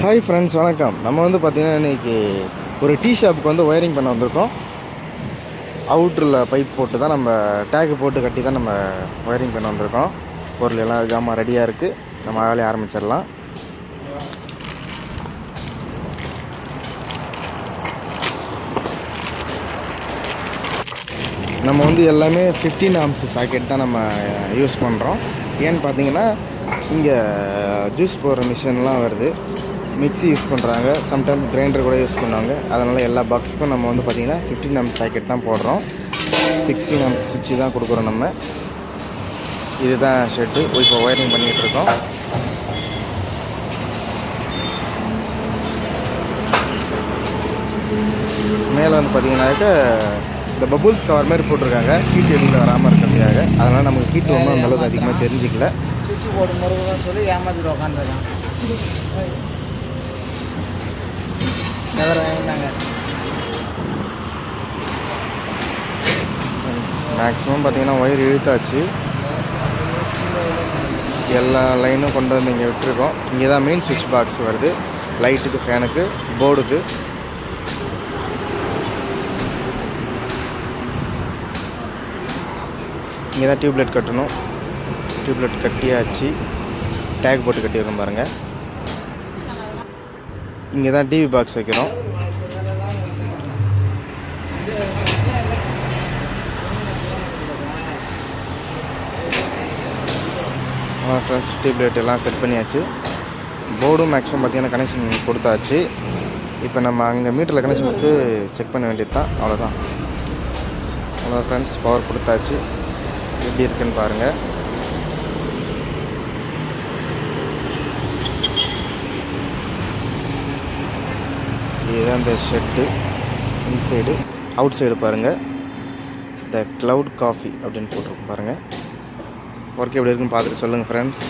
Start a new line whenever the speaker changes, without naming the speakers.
Hi friends, வணக்கம். நம்ம வந்து பார்த்திங்கன்னா இன்றைக்கி ஒரு டீ ஷாப்புக்கு வந்து ஒயரிங் பண்ண வந்திருக்கோம். அவுட்ரில் பைப் போட்டு தான் நம்ம டேக்கு போட்டு கட்டி தான் நம்ம ஒயரிங் பண்ண வந்திருக்கோம். பொருள் எல்லாம் ஜாமான் ரெடியாக இருக்குது. நம்ம வேலையை ஆரம்பிச்சிடலாம். நம்ம வந்து எல்லாமே 15 ஆம்ஸ் சாக்கெட் தான் நம்ம யூஸ் பண்ணுறோம். ஏன்னு பார்த்தீங்கன்னா இங்கே ஜூஸ் போடுற மிஷின்லாம் வருது, மிக்ஸி யூஸ் பண்ணுறாங்க, சம்டைம் கிரைண்டர் கூட யூஸ் பண்ணுவாங்க. அதனால் எல்லா பாக்ஸுக்கும் நம்ம வந்து பார்த்திங்கன்னா 15 ஆம்ஸ் சாக்கெட் தான் போடுறோம். 16 ஆம்ஸ் சுவிட்சு தான் கொடுக்குறோம் நம்ம. இதுதான் ஷெட்டு. இப்போ ஒயரிங் பண்ணிகிட்ருக்கோம். மேலே வந்து பார்த்திங்கனாக்க இந்த பபுள்ஸ் கவர் மாதிரி போட்டிருக்காங்க, ஹீட் வெளியில் வராமல் இருக்கிறதுக்காக. அதனால் நமக்கு ஹீட் ஒன்றும் அந்தளவுக்கு அதிகமாக தெரிஞ்சிக்கல.
சுவிட்சு போடும் முருகன் சொல்லி ஏமாத்திட்டு உட்காந்துருக்கான்.
மேக்ஸிமம் பார்த்திங்கன்னா ஒயர் இழுத்தாச்சு. எல்லா லைனும் கொண்டு வந்து இங்கே விட்டுருக்கோம். இங்கே தான் மெயின் சுவிட்ச் பாக்ஸ் வருது, லைட்டுக்கு, ஃபேனுக்கு, போர்டுக்கு. இங்கே தான் டியூப்லைட் கட்டணும். டியூப்லைட் கட்டியாச்சு. டேக் போட்டு கட்டிடுறோம் பாருங்கள். இங்கே தான் டிவி பாக்ஸ் வைக்கிறோம். ஃப்ரெண்ட்ஸ், டியூப்லைட் எல்லாம் செட் பண்ணியாச்சு. போர்டும் மேக்ஸிமம் பார்த்திங்கன்னா கனெக்ஷன் கொடுத்தாச்சு. இப்போ நம்ம அங்கே மீட்டரில் கனெக்ஷன் கொடுத்து செக் பண்ண வேண்டியது தான். அவ்வளோதான் ஃப்ரெண்ட்ஸ், பவர் கொடுத்தாச்சு. எப்படி இருக்குன்னு பாருங்கள். இதுதான் இந்த ஷெட்டு. இன்சைடு, அவுட் சைடு பாருங்கள். த க்ளவுட் காஃபி அப்படின்னு போட்டிருக்கும் பாருங்கள். ஒர்க் எப்படி இருக்குன்னு பார்த்துட்டு சொல்லுங்கள் ஃப்ரெண்ட்ஸ்.